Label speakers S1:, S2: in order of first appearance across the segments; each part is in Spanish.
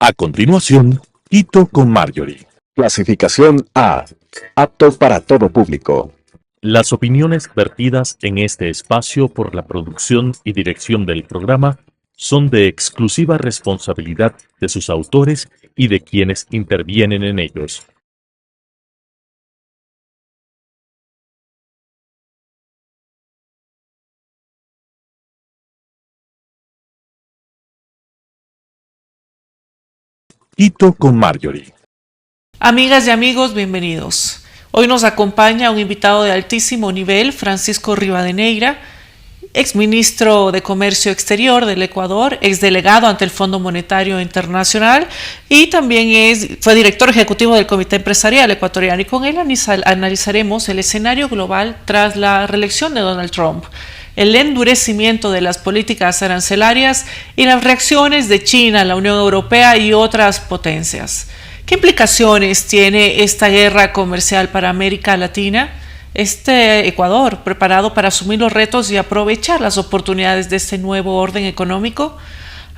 S1: A continuación, Quito con Marjorie.
S2: Clasificación A. Apto para todo público.
S1: Las opiniones vertidas en este espacio por la producción y dirección del programa son de exclusiva responsabilidad de sus autores y de quienes intervienen en ellos. Quito con Marjorie.
S3: Amigas y amigos, bienvenidos. Hoy nos acompaña un invitado de altísimo nivel, Francisco Rivadeneira, exministro de Comercio Exterior del Ecuador, exdelegado ante el Fondo Monetario Internacional y también fue director ejecutivo del Comité Empresarial Ecuatoriano. Y con él analizaremos el escenario global tras la reelección de Donald Trump, el endurecimiento de las políticas arancelarias y las reacciones de China, la Unión Europea y otras potencias. ¿Qué implicaciones tiene esta guerra comercial para América Latina? Ecuador, preparado para asumir los retos y aprovechar las oportunidades de este nuevo orden económico.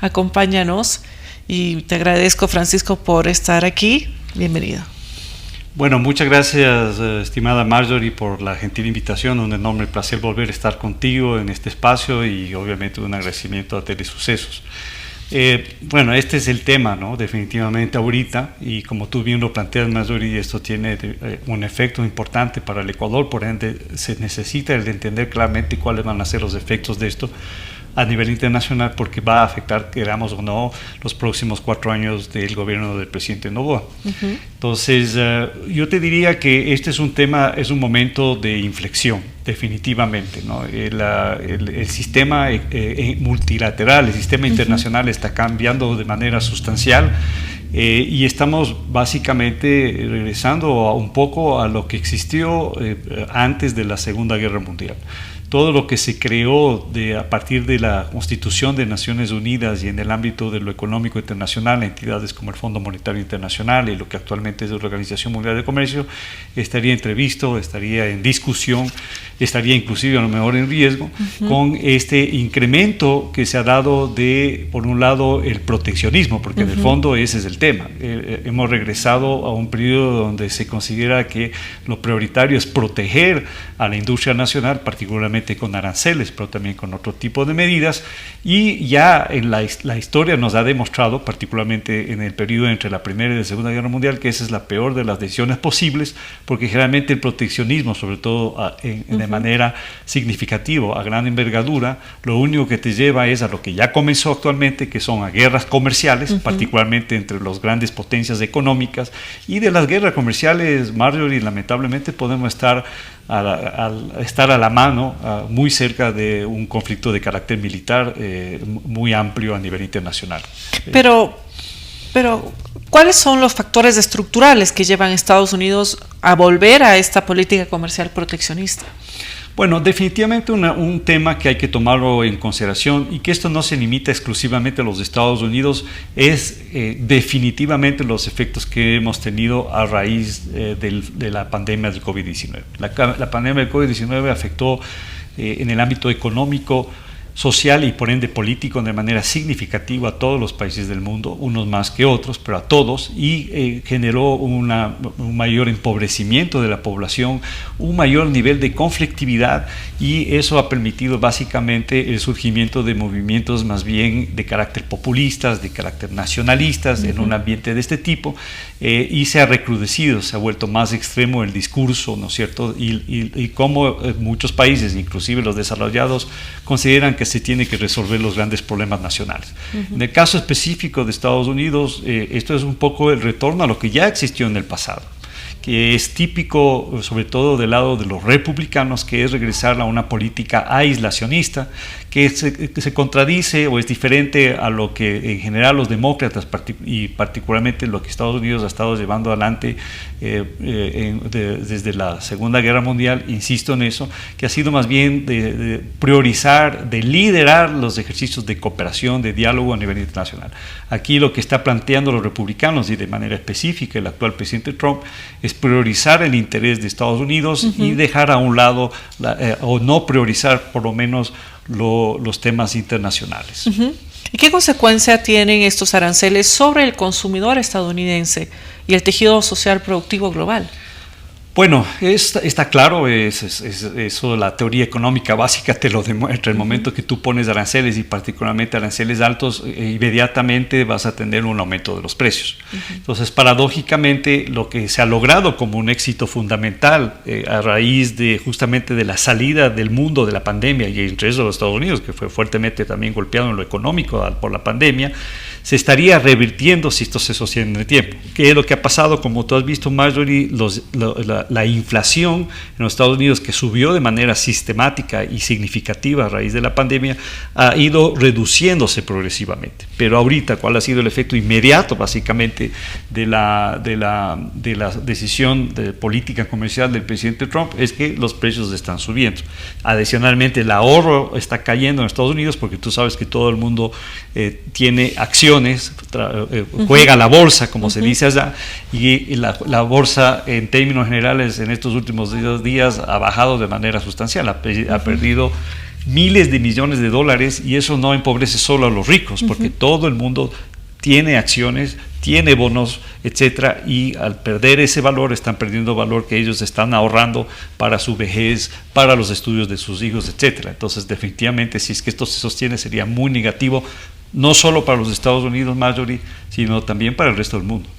S3: Acompáñanos y te agradezco, Francisco, por estar aquí. Bienvenido.
S4: Bueno, muchas gracias, estimada Marjorie, por la gentil invitación. Un enorme placer volver a estar contigo en este espacio y obviamente un agradecimiento a Telesucesos. Bueno, este es el tema, ¿no? Definitivamente ahorita, y como tú bien lo planteas, Marjorie, esto tiene un efecto importante para el Ecuador, por ende se necesita el de entender claramente cuáles van a ser los efectos de esto a nivel internacional, porque va a afectar, queramos o no, los próximos 4 años del gobierno del presidente Noboa. Entonces, yo te diría que este es un tema, es un momento de inflexión, definitivamente, ¿no? El sistema multilateral, el sistema internacional está cambiando de manera sustancial. Y estamos básicamente regresando un poco a lo que existió antes de la Segunda Guerra Mundial. Todo lo que se creó a partir de la Constitución de Naciones Unidas y en el ámbito de lo económico internacional, entidades como el Fondo Monetario Internacional y lo que actualmente es la Organización Mundial de Comercio, estaría entrevisto, estaría en discusión, estaría inclusive a lo mejor en riesgo con este incremento que se ha dado de, por un lado, el proteccionismo, porque en el fondo ese es el tema. Hemos regresado a un periodo donde se considera que lo prioritario es proteger a la industria nacional, particularmente con aranceles, pero también con otro tipo de medidas, y ya en la historia nos ha demostrado, particularmente en el periodo entre la Primera y la Segunda Guerra Mundial, que esa es la peor de las decisiones posibles, porque generalmente el proteccionismo, sobre todo de manera significativa, a gran envergadura, lo único que te lleva es a lo que ya comenzó actualmente, que son a guerras comerciales, particularmente entre las grandes potencias económicas, y de las guerras comerciales, Marjorie, lamentablemente podemos estar a la mano, muy cerca de un conflicto de carácter militar muy amplio a nivel internacional.
S3: Pero, ¿cuáles son los factores estructurales que llevan a Estados Unidos a volver a esta política comercial proteccionista?
S4: Bueno, definitivamente un tema que hay que tomarlo en consideración y que esto no se limita exclusivamente a los Estados Unidos es definitivamente los efectos que hemos tenido a raíz de la pandemia del COVID-19. La pandemia del COVID-19 afectó en el ámbito económico, social y por ende político de manera significativa a todos los países del mundo, unos más que otros, pero a todos, y generó un mayor empobrecimiento de la población, un mayor nivel de conflictividad, y eso ha permitido básicamente el surgimiento de movimientos más bien de carácter populistas, de carácter nacionalistas, en un ambiente de este tipo, y se ha recrudecido, se ha vuelto más extremo el discurso, ¿no es cierto? Y como muchos países, inclusive los desarrollados, consideran que se tiene que resolver los grandes problemas nacionales. En el caso específico de Estados Unidos, esto es un poco el retorno a lo que ya existió en el pasado, que es típico, sobre todo del lado de los republicanos, que es regresar a una política aislacionista, que se contradice o es diferente a lo que en general los demócratas y particularmente lo que Estados Unidos ha estado llevando adelante desde la Segunda Guerra Mundial, insisto en eso, que ha sido más bien de priorizar, de liderar los ejercicios de cooperación, de diálogo a nivel internacional. Aquí lo que está planteando los republicanos y de manera específica el actual presidente Trump es priorizar el interés de Estados Unidos y dejar a un lado o no priorizar por lo menos los temas internacionales.
S3: ¿Y qué consecuencia tienen estos aranceles sobre el consumidor estadounidense y el tejido social productivo global?
S4: Bueno, está claro, eso la teoría económica básica te lo demuestra. El momento que tú pones aranceles y particularmente aranceles altos, inmediatamente vas a tener un aumento de los precios. Entonces, paradójicamente, lo que se ha logrado como un éxito fundamental a raíz de justamente de la salida del mundo de la pandemia y entre eso los Estados Unidos, que fue fuertemente también golpeado en lo económico por la pandemia, se estaría revirtiendo si esto se sostiene en el tiempo. ¿Qué es lo que ha pasado? Como tú has visto, Marjorie, la inflación en los Estados Unidos, que subió de manera sistemática y significativa a raíz de la pandemia, ha ido reduciéndose progresivamente. Pero ahorita, ¿cuál ha sido el efecto inmediato, básicamente, de la decisión de política comercial del presidente Trump? Es que los precios están subiendo. Adicionalmente, el ahorro está cayendo en Estados Unidos porque tú sabes que todo el mundo tiene acciones, juega la bolsa, como se dice allá, y la bolsa en términos generales en estos últimos 2 días ha bajado de manera sustancial, ha perdido miles de millones de dólares, y eso no empobrece solo a los ricos, porque todo el mundo tiene acciones, tiene bonos, etcétera, y al perder ese valor están perdiendo valor que ellos están ahorrando para su vejez, para los estudios de sus hijos, etcétera. Entonces, definitivamente, si es que esto se sostiene, sería muy negativo, no solo para los Estados Unidos, Marjorie, sino también para el resto del mundo.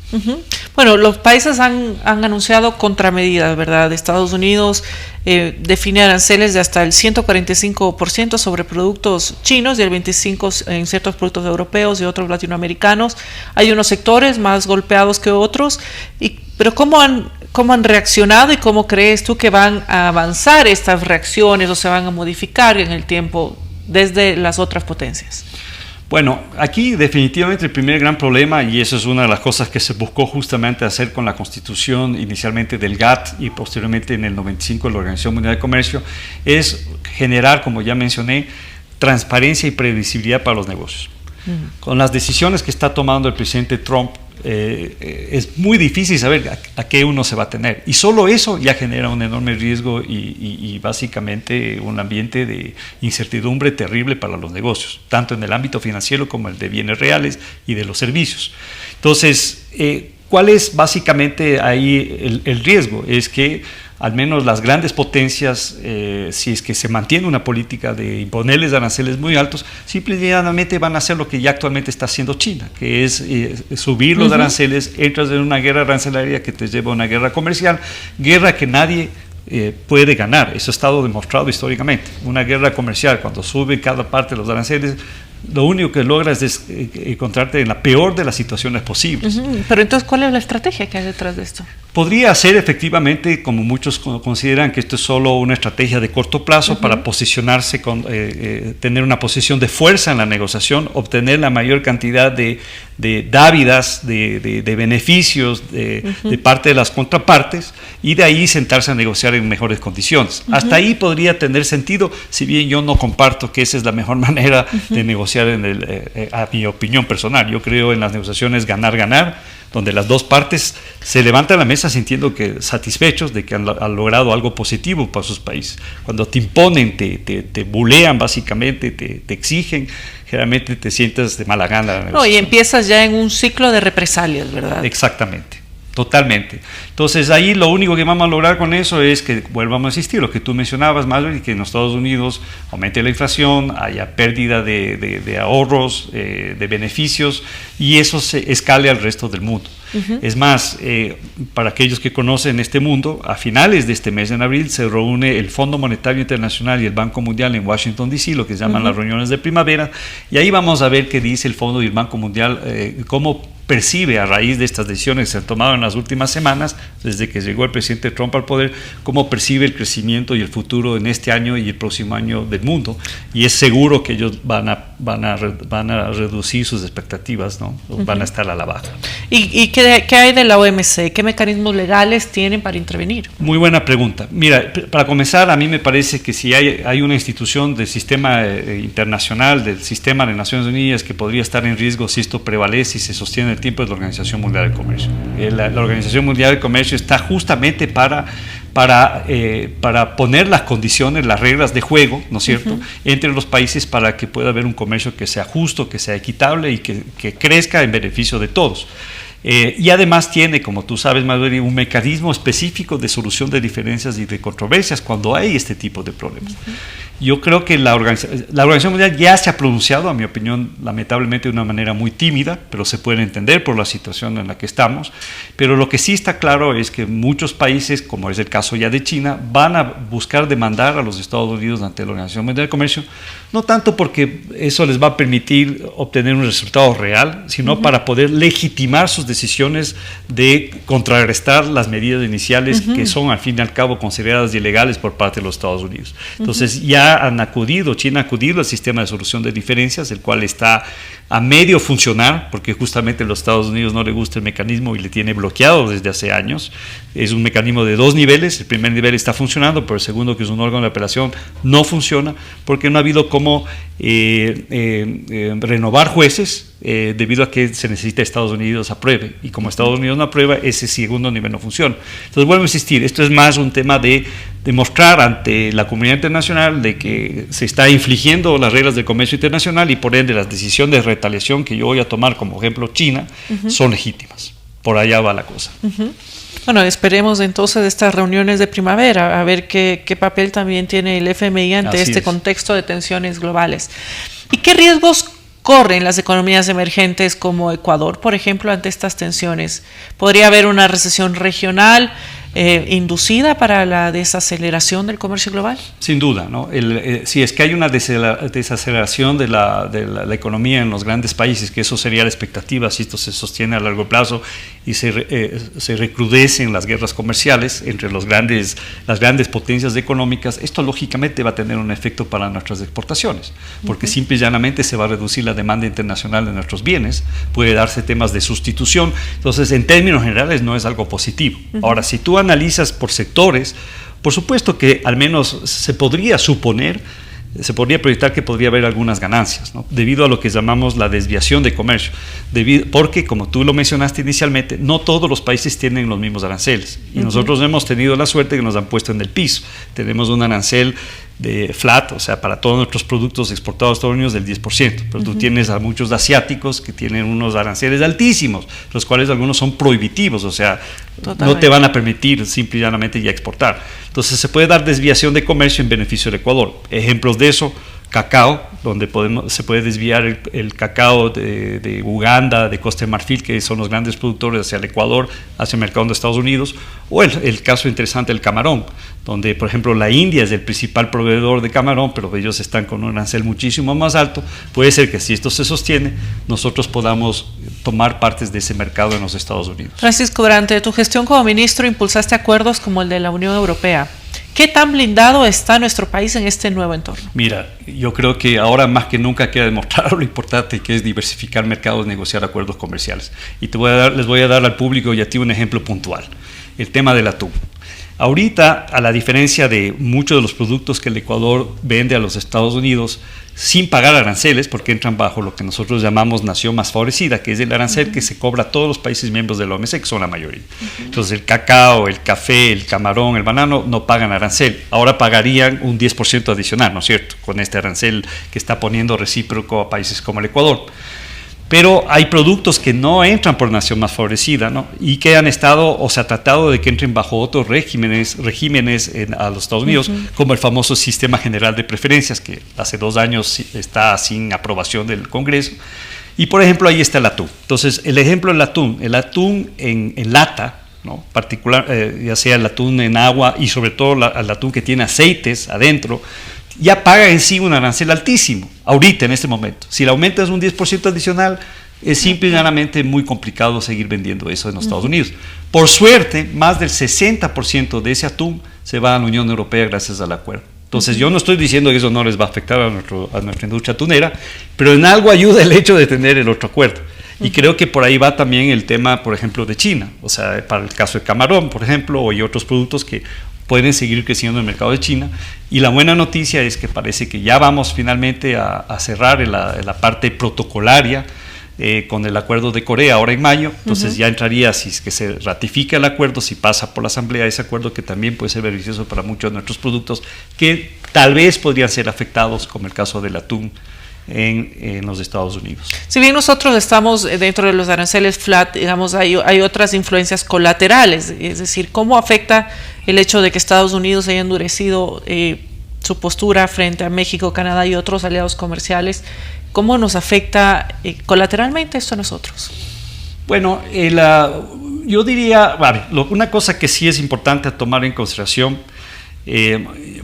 S3: Bueno, los países han anunciado contramedidas, ¿verdad? Estados Unidos define aranceles de hasta el 145% sobre productos chinos y el 25% en ciertos productos europeos y otros latinoamericanos. Hay unos sectores más golpeados que otros, pero ¿cómo han reaccionado y cómo crees tú que van a avanzar estas reacciones o se van a modificar en el tiempo desde las otras potencias?
S4: Bueno, aquí definitivamente el primer gran problema, y eso es una de las cosas que se buscó justamente hacer con la constitución inicialmente del GATT y posteriormente en el 95 de la Organización Mundial de Comercio, es generar, como ya mencioné, transparencia y previsibilidad para los negocios. Con las decisiones que está tomando el presidente Trump, es muy difícil saber a qué uno se va a tener, y solo eso ya genera un enorme riesgo y básicamente un ambiente de incertidumbre terrible para los negocios, tanto en el ámbito financiero como el de bienes reales y de los servicios. Entonces, ¿cuál es básicamente ahí el riesgo? Es que al menos las grandes potencias, si es que se mantiene una política de imponerles aranceles muy altos, simplemente van a hacer lo que ya actualmente está haciendo China, que es subir los aranceles, entras en una guerra arancelaria que te lleva a una guerra comercial, guerra que nadie puede ganar. Eso ha estado demostrado históricamente. Una guerra comercial, cuando sube cada parte de los aranceles, lo único que logras es encontrarte en la peor de las situaciones posibles.
S3: Pero entonces, ¿cuál es la estrategia que hay detrás de esto?
S4: Podría ser efectivamente, como muchos consideran, que esto es solo una estrategia de corto plazo para posicionarse, tener una posición de fuerza en la negociación, obtener la mayor cantidad de dávidas, de beneficios de parte de las contrapartes, y de ahí sentarse a negociar en mejores condiciones. Hasta ahí podría tener sentido, si bien yo no comparto que esa es la mejor manera de negociar, a mi opinión personal. Yo creo en las negociaciones ganar-ganar, donde las dos partes se levantan a la mesa sintiendo que satisfechos de que han logrado algo positivo para sus países. Cuando te imponen, te bulean básicamente, te exigen, generalmente te sientas de mala gana.
S3: No, y empiezas ya en un ciclo de represalias, ¿verdad?
S4: Exactamente. Totalmente. Entonces ahí lo único que vamos a lograr con eso es que volvamos a insistir, lo que tú mencionabas, Marjorie, que en los Estados Unidos aumente la inflación, haya pérdida de ahorros, de beneficios, y eso se escale al resto del mundo. Es más, para aquellos que conocen este mundo, a finales de este mes, en abril, se reúne el Fondo Monetario Internacional y el Banco Mundial en Washington, D.C., lo que se llaman las reuniones de primavera, y ahí vamos a ver qué dice el Fondo y el Banco Mundial, cómo percibe a raíz de estas decisiones que se han tomado en las últimas semanas, desde que llegó el presidente Trump al poder, cómo percibe el crecimiento y el futuro en este año y el próximo año del mundo, y es seguro que ellos van a reducir sus expectativas, ¿no? Van a estar a la baja.
S3: ¿Y qué hay de la OMC? ¿Qué mecanismos legales tienen para intervenir?
S4: Muy buena pregunta. Mira, para comenzar, a mí me parece que si hay una institución del sistema internacional, del sistema de Naciones Unidas, que podría estar en riesgo si esto prevalece y se sostiene en el tiempo, es la Organización Mundial del Comercio. La Organización Mundial del Comercio está justamente para para poner las condiciones, las reglas de juego, ¿no es cierto?, entre los países para que pueda haber un comercio que sea justo, que sea equitable y que crezca en beneficio de todos. Y además tiene, como tú sabes, Marjorie, un mecanismo específico de solución de diferencias y de controversias cuando hay este tipo de problemas. Yo creo que la Organización Mundial ya se ha pronunciado, a mi opinión, lamentablemente de una manera muy tímida, pero se puede entender por la situación en la que estamos. Pero lo que sí está claro es que muchos países, como es el caso ya de China, van a buscar demandar a los Estados Unidos ante la Organización Mundial de Comercio, no tanto porque eso les va a permitir obtener un resultado real, sino para poder legitimar sus decisiones de contrarrestar las medidas iniciales que son al fin y al cabo consideradas ilegales por parte de los Estados Unidos. Entonces ya China ha acudido al sistema de solución de diferencias, el cual está a medio funcionar, porque justamente a los Estados Unidos no le gusta el mecanismo y le tiene bloqueado desde hace años. Es un mecanismo de 2 niveles, el primer nivel está funcionando, pero el segundo, que es un órgano de apelación, no funciona, porque no ha habido cómo renovar jueces, debido a que se necesita Estados Unidos apruebe, y como Estados Unidos no aprueba, ese segundo nivel no funciona. Entonces vuelvo a insistir, esto es más un tema de demostrar ante la comunidad internacional de que se está infringiendo las reglas del comercio internacional y por ende las decisiones de retaliación que yo voy a tomar como ejemplo China son legítimas. Por allá va la cosa.
S3: Bueno, esperemos entonces estas reuniones de primavera, a ver qué papel también tiene el FMI ante este contexto de tensiones globales. ¿Y qué riesgos corren las economías emergentes como Ecuador, por ejemplo, ante estas tensiones? ¿Podría haber una recesión regional inducida para la desaceleración del comercio global?
S4: Sin duda, ¿no? Si es que hay una desaceleración de la economía en los grandes países, que eso sería la expectativa si esto se sostiene a largo plazo y se recrudecen las guerras comerciales entre las grandes potencias económicas, esto lógicamente va a tener un efecto para nuestras exportaciones, porque simple y llanamente se va a reducir la demanda internacional de nuestros bienes, puede darse temas de sustitución. Entonces, en términos generales no es algo positivo. Ahora, si tú analizas por sectores, por supuesto que al menos se podría proyectar que podría haber algunas ganancias, ¿no?, debido a lo que llamamos la desviación de comercio, porque como tú lo mencionaste inicialmente, no todos los países tienen los mismos aranceles y nosotros hemos tenido la suerte que nos han puesto en el piso. Tenemos un arancel de flat, o sea, para todos nuestros productos exportados a Estados Unidos del 10%, pero tú tienes a muchos asiáticos que tienen unos aranceles altísimos, los cuales algunos son prohibitivos, o sea, no te van a permitir simple y llanamente ya exportar. Entonces se puede dar desviación de comercio en beneficio del Ecuador. Ejemplos de eso: cacao, donde se puede desviar el cacao de Uganda, de Costa de Marfil, que son los grandes productores, hacia el Ecuador, hacia el mercado de Estados Unidos, o el caso interesante del camarón, donde por ejemplo la India es el principal proveedor de camarón, pero ellos están con un arancel muchísimo más alto. Puede ser que si esto se sostiene, nosotros podamos tomar partes de ese mercado en los Estados Unidos.
S3: Francisco, durante tu gestión como ministro impulsaste acuerdos como el de la Unión Europea. ¿Qué tan blindado está nuestro país en este nuevo entorno?
S4: Mira, yo creo que ahora más que nunca queda demostrar lo importante que es diversificar mercados, negociar acuerdos comerciales. Y les voy a dar al público y a ti un ejemplo puntual: el tema del atún. Ahorita, a la diferencia de muchos de los productos que el Ecuador vende a los Estados Unidos sin pagar aranceles, porque entran bajo lo que nosotros llamamos nación más favorecida, que es el arancel que se cobra a todos los países miembros de la OMC, que son la mayoría. Entonces el cacao, el café, el camarón, el banano no pagan arancel. Ahora pagarían un 10% adicional, ¿no es cierto?, con este arancel que está poniendo recíproco a países como el Ecuador. Pero hay productos que no entran por nación más favorecida, ¿no?, y que han estado o se ha tratado de que entren bajo otros regímenes a los Estados Unidos, como el famoso Sistema General de Preferencias, que hace 2 años está sin aprobación del Congreso. Y por ejemplo, ahí está el atún. Entonces, el ejemplo del atún en lata, ¿no?, particular, ya sea el atún en agua y sobre todo el atún que tiene aceites adentro, ya paga en sí un arancel altísimo, ahorita, en este momento. Si le aumentas un 10% adicional, es simple y llanamente muy complicado seguir vendiendo eso en los Estados Unidos. Por suerte, más del 60% de ese atún se va a la Unión Europea gracias al acuerdo. Entonces, yo no estoy diciendo que eso no les va a afectar a nuestra industria atunera, pero en algo ayuda el hecho de tener el otro acuerdo. Y creo que por ahí va también el tema, por ejemplo, de China. O sea, para el caso del camarón, por ejemplo, y otros productos que pueden seguir creciendo en el mercado de China. Y la buena noticia es que parece que ya vamos finalmente a cerrar en la parte protocolaria con el acuerdo de Corea ahora en mayo. Entonces ya entraría, si es que se ratifica el acuerdo, si pasa por la Asamblea ese acuerdo, que también puede ser beneficioso para muchos de nuestros productos que tal vez podrían ser afectados, como el caso del atún en los Estados Unidos.
S3: Si bien nosotros estamos dentro de los aranceles flat, digamos, hay otras influencias colaterales, es decir, ¿cómo afecta el hecho de que Estados Unidos haya endurecido su postura frente a México, Canadá y otros aliados comerciales? ¿Cómo nos afecta colateralmente esto a nosotros?
S4: Bueno, yo diría, una cosa que sí es importante a tomar en consideración,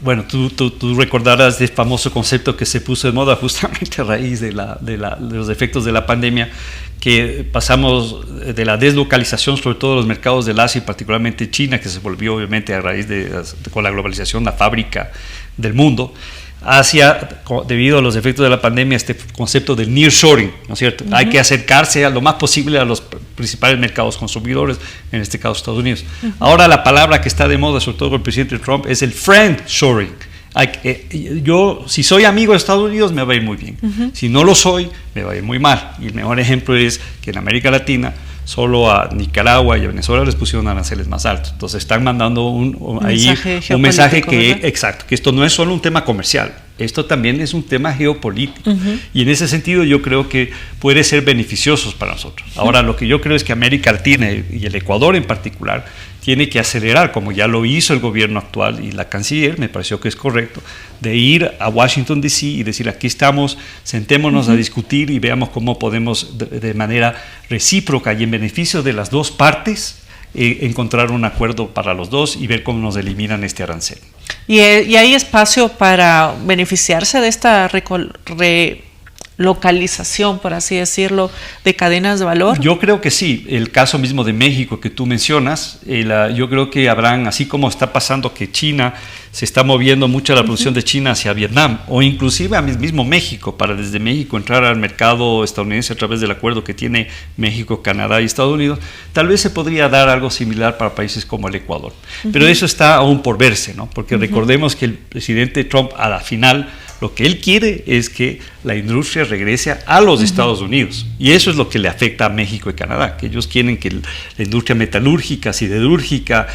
S4: bueno, tú recordarás del famoso concepto que se puso de moda justamente a raíz de los efectos de la pandemia, que pasamos de la deslocalización, sobre todo de los mercados del Asia y particularmente China, que se volvió obviamente a raíz con la globalización la fábrica del mundo, hacia, debido a los efectos de la pandemia, este concepto del nearshoring, ¿no es cierto? Hay que acercarse a lo más posible a los principales mercados consumidores, en este caso Estados Unidos. Ahora la palabra que está de moda, sobre todo con el presidente Trump, es el friendshoring. Yo, si soy amigo de Estados Unidos, me va a ir muy bien. Si no lo soy, me va a ir muy mal. Y el mejor ejemplo es que en América Latina, solo a Nicaragua y a Venezuela les pusieron aranceles más altos. Entonces están mandando un mensaje que, exacto, que esto no es solo un tema comercial, esto también es un tema geopolítico. Y en ese sentido yo creo que puede ser beneficioso para nosotros. Ahora, lo que yo creo es que América Latina y el Ecuador en particular tiene que acelerar, como ya lo hizo el gobierno actual y la canciller, me pareció que es correcto, de ir a Washington D.C. y decir, aquí estamos, sentémonos a discutir y veamos cómo podemos de manera recíproca y en beneficio de las dos partes encontrar un acuerdo para los dos y ver cómo nos eliminan este arancel.
S3: ¿Y hay espacio para beneficiarse de esta relocalización, por así decirlo, de cadenas de valor?
S4: Yo creo que sí. El caso mismo de México que tú mencionas, yo creo que habrán, así como está pasando que China se está moviendo mucho la producción de China hacia Vietnam, o inclusive a mismo México, para desde México entrar al mercado estadounidense a través del acuerdo que tiene México, Canadá y Estados Unidos, tal vez se podría dar algo similar para países como el Ecuador. Pero eso está aún por verse, ¿no? Porque recordemos que el presidente Trump, a la final, lo que él quiere es que la industria regrese a los Estados Unidos. Y eso es lo que le afecta a México y Canadá, que ellos quieren que la industria metalúrgica, siderúrgica,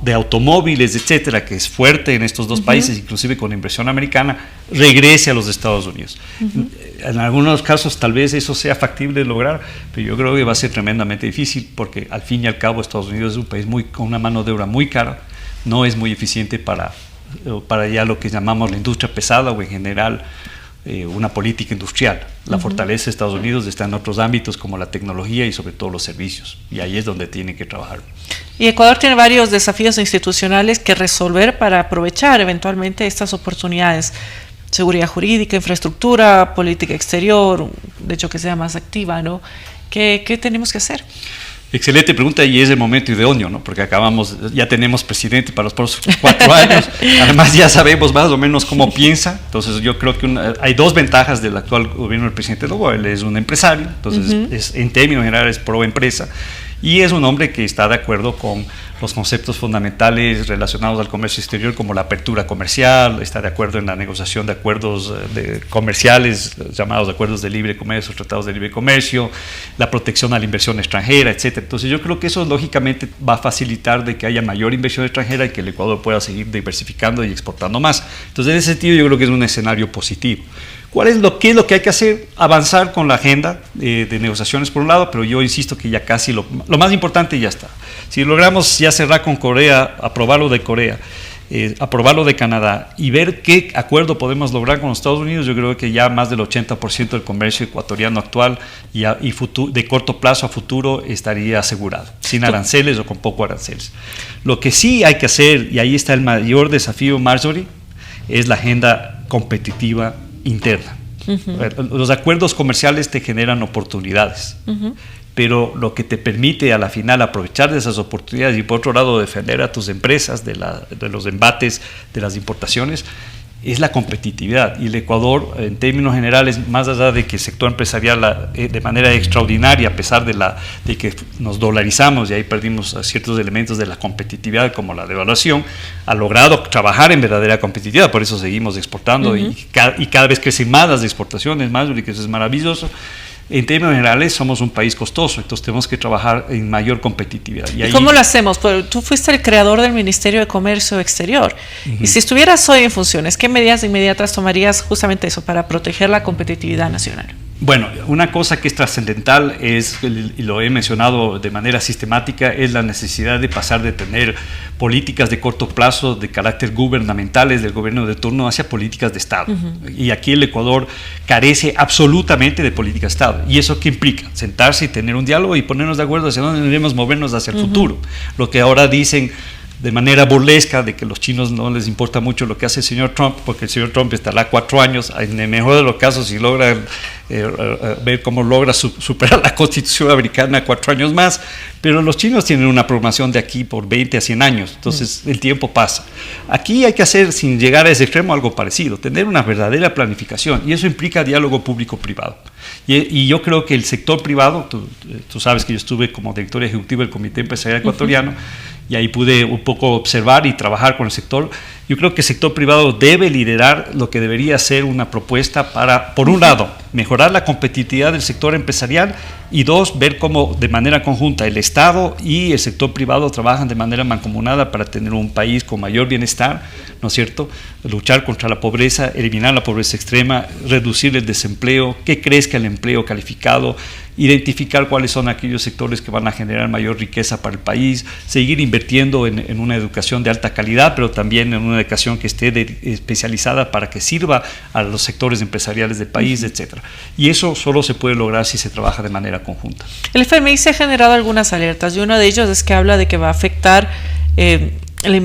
S4: de automóviles, etcétera, que es fuerte en estos dos países, inclusive con inversión americana, regrese a los Estados Unidos. En algunos casos tal vez eso sea factible de lograr, pero yo creo que va a ser tremendamente difícil, porque al fin y al cabo Estados Unidos es un país con una mano de obra muy cara, no es muy eficiente para ya lo que llamamos la industria pesada o en general una política industrial. La fortaleza de Estados Unidos está en otros ámbitos como la tecnología y sobre todo los servicios, y ahí es donde tiene que trabajar.
S3: Y Ecuador tiene varios desafíos institucionales que resolver para aprovechar eventualmente estas oportunidades: seguridad jurídica, infraestructura, política exterior, de hecho que sea más activa, ¿no? ¿Qué tenemos que hacer?
S4: Excelente pregunta, y es el momento idóneo, ¿no? Porque ya tenemos presidente para los próximos 4 años, además ya sabemos más o menos cómo piensa. Entonces yo creo que hay dos ventajas del actual gobierno del presidente Lobo. Él es un empresario, entonces en términos generales es pro empresa, y es un hombre que está de acuerdo con los conceptos fundamentales relacionados al comercio exterior, como la apertura comercial, está de acuerdo en la negociación de acuerdos comerciales, llamados acuerdos de libre comercio, tratados de libre comercio, la protección a la inversión extranjera, etc. Entonces yo creo que eso lógicamente va a facilitar de que haya mayor inversión extranjera y que el Ecuador pueda seguir diversificando y exportando más. Entonces en ese sentido yo creo que es un escenario positivo. ¿Qué es lo que hay que hacer? Avanzar con la agenda de negociaciones por un lado, pero yo insisto que ya casi lo más importante ya está. Si logramos ya cerrar con Corea, aprobarlo de Corea, aprobarlo de Canadá y ver qué acuerdo podemos lograr con los Estados Unidos, yo creo que ya más del 80% del comercio ecuatoriano actual y de corto plazo a futuro estaría asegurado, sin aranceles o con poco aranceles. Lo que sí hay que hacer, y ahí está el mayor desafío, Marjorie, es la agenda competitiva interna. Los acuerdos comerciales te generan oportunidades, pero lo que te permite a la final aprovechar de esas oportunidades y por otro lado defender a tus empresas de los embates de las importaciones es la competitividad. Y el Ecuador, en términos generales, más allá de que el sector empresarial de manera extraordinaria, a pesar de que nos dolarizamos y ahí perdimos ciertos elementos de la competitividad como la devaluación, ha logrado trabajar en verdadera competitividad. Por eso seguimos exportando y cada vez crecen más las exportaciones, más, y que eso es maravilloso. en términos generales somos un país costoso, entonces tenemos que trabajar en mayor competitividad.
S3: ¿Y cómo lo hacemos? Pues tú fuiste el creador del Ministerio de Comercio Exterior. Y si estuvieras hoy en funciones, ¿qué medidas inmediatas tomarías justamente eso para proteger la competitividad nacional?
S4: Bueno, una cosa que es trascendental es, y lo he mencionado de manera sistemática, es la necesidad de pasar de tener políticas de corto plazo de carácter gubernamentales del gobierno de turno hacia políticas de Estado. Y aquí el Ecuador carece absolutamente de política de Estado. ¿Y eso qué implica? Sentarse y tener un diálogo y ponernos de acuerdo hacia dónde debemos movernos hacia el futuro. Lo que ahora dicen de manera burlesca de que a los chinos no les importa mucho lo que hace el señor Trump, porque el señor Trump estará 4 años, en el mejor de los casos, si logra ver cómo logra superar la Constitución americana 4 años más, pero los chinos tienen una programación de aquí por 20 a 100 años, entonces el tiempo pasa. Aquí hay que hacer, sin llegar a ese extremo, algo parecido, tener una verdadera planificación, y eso implica diálogo público-privado. Y yo creo que el sector privado, tú sabes que yo estuve como director ejecutivo del Comité Empresarial Ecuatoriano, y ahí pude un poco observar y trabajar con el sector. Yo creo que el sector privado debe liderar lo que debería ser una propuesta para, por un lado, mejorar la competitividad del sector empresarial y 2, ver cómo de manera conjunta el Estado y el sector privado trabajan de manera mancomunada para tener un país con mayor bienestar, ¿no es cierto? Luchar contra la pobreza, eliminar la pobreza extrema, reducir el desempleo, que crezca el empleo calificado, identificar cuáles son aquellos sectores que van a generar mayor riqueza para el país, seguir invirtiendo en una educación de alta calidad, pero también en una educación que esté especializada para que sirva a los sectores empresariales del país, etc. Y eso solo se puede lograr si se trabaja de manera conjunta.
S3: El FMI se ha generado algunas alertas y uno de ellos es que habla de que va a afectar la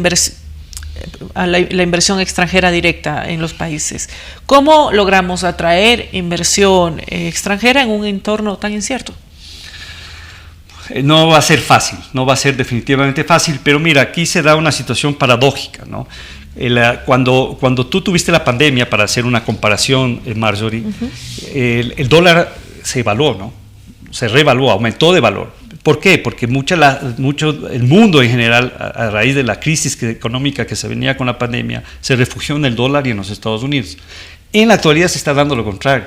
S3: inversión extranjera directa en los países. ¿Cómo logramos atraer inversión extranjera en un entorno tan incierto?
S4: No va a ser fácil, no va a ser definitivamente fácil, pero mira, aquí se da una situación paradójica, ¿no? Cuando tú tuviste la pandemia, para hacer una comparación, Marjorie, el dólar se evaluó, ¿no? Se revaluó, aumentó de valor. ¿Por qué? Porque el mundo en general, a raíz de la crisis económica que se venía con la pandemia, se refugió en el dólar y en los Estados Unidos. En la actualidad se está dando lo contrario.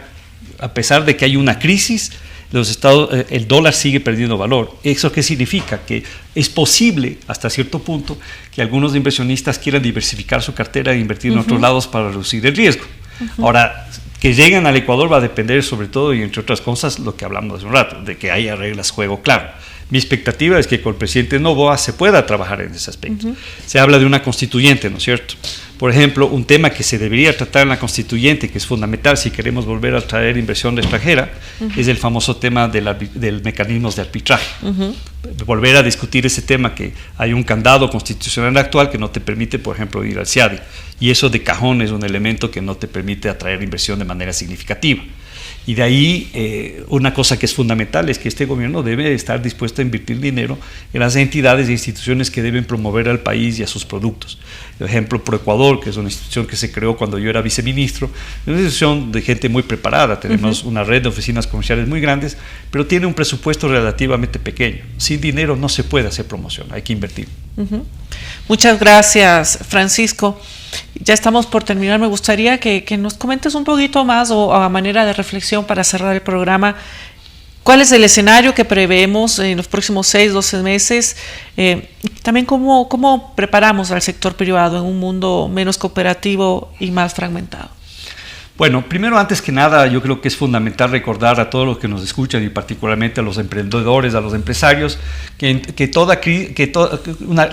S4: A pesar de que hay una crisis, el dólar sigue perdiendo valor. ¿Eso qué significa? Que es posible, hasta cierto punto, que algunos inversionistas quieran diversificar su cartera e invertir en otros lados para reducir el riesgo. Ahora, que lleguen al Ecuador va a depender sobre todo, y entre otras cosas, lo que hablamos hace un rato, de que haya reglas de juego claro. Mi expectativa es que con el presidente Noboa se pueda trabajar en ese aspecto. Se habla de una constituyente, ¿no es cierto? Por ejemplo, un tema que se debería tratar en la constituyente, que es fundamental si queremos volver a traer inversión extranjera, es el famoso tema del mecanismos de arbitraje. Volver a discutir ese tema, que hay un candado constitucional actual que no te permite, por ejemplo, ir al CIADI. Y eso de cajón es un elemento que no te permite atraer inversión de manera significativa. Y de ahí una cosa que es fundamental es que este gobierno debe estar dispuesto a invertir dinero en las entidades e instituciones que deben promover al país y a sus productos. Por ejemplo, ProEcuador, que es una institución que se creó cuando yo era viceministro, es una institución de gente muy preparada. Tenemos una red de oficinas comerciales muy grandes, pero tiene un presupuesto relativamente pequeño. Sin dinero no se puede hacer promoción, hay que invertir.
S3: Muchas gracias, Francisco. Ya estamos por terminar. Me gustaría que nos comentes un poquito más, o a manera de reflexión para cerrar el programa, cuál es el escenario que prevemos en los próximos 6-12 meses. También cómo preparamos al sector privado en un mundo menos cooperativo y más fragmentado.
S4: Bueno, primero, antes que nada, yo creo que es fundamental recordar a todos los que nos escuchan, y particularmente a los emprendedores, a los empresarios, que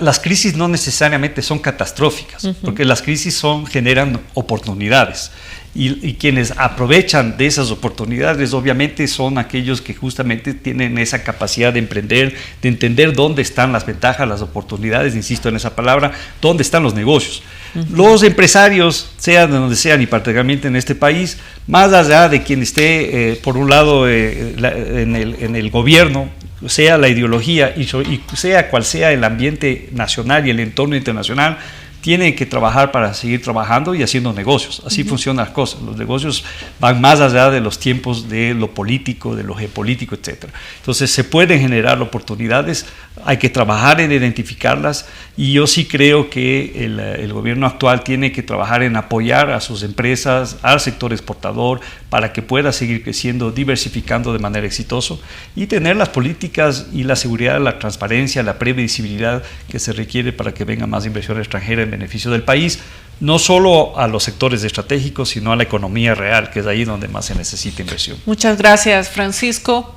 S4: las crisis no necesariamente son catastróficas, porque las crisis generan oportunidades. Y quienes aprovechan de esas oportunidades obviamente son aquellos que justamente tienen esa capacidad de emprender, de entender dónde están las ventajas, las oportunidades, insisto en esa palabra, dónde están los negocios. Los empresarios, sean de donde sean, y particularmente en este país, más allá de quien esté, por un lado, en el gobierno, sea la ideología y sea cual sea el ambiente nacional y el entorno internacional, tienen que trabajar para seguir trabajando y haciendo negocios. Así funcionan las cosas. Los negocios van más allá de los tiempos de lo político, de lo geopolítico, etc. Entonces se pueden generar oportunidades, hay que trabajar en identificarlas, y yo sí creo que el gobierno actual tiene que trabajar en apoyar a sus empresas, al sector exportador, para que pueda seguir creciendo, diversificando de manera exitosa y tener las políticas y la seguridad, la transparencia, la previsibilidad que se requiere para que venga más inversión extranjera en beneficio del país, no solo a los sectores estratégicos, sino a la economía real, que es ahí donde más se necesita inversión.
S3: Muchas gracias, Francisco.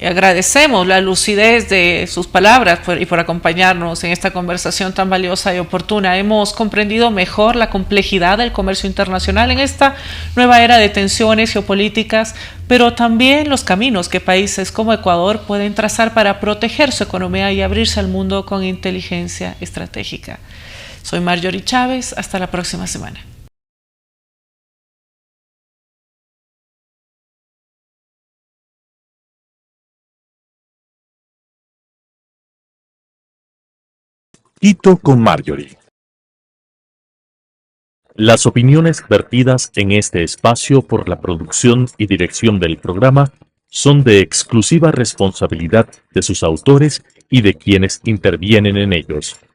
S3: Agradecemos la lucidez de sus palabras y por acompañarnos en esta conversación tan valiosa y oportuna. Hemos comprendido mejor la complejidad del comercio internacional en esta nueva era de tensiones geopolíticas, pero también los caminos que países como Ecuador pueden trazar para proteger su economía y abrirse al mundo con inteligencia estratégica. Soy Marjorie Chávez. Hasta la próxima semana.
S1: Quito con Marjorie. Las opiniones vertidas en este espacio por la producción y dirección del programa son de exclusiva responsabilidad de sus autores y de quienes intervienen en ellos.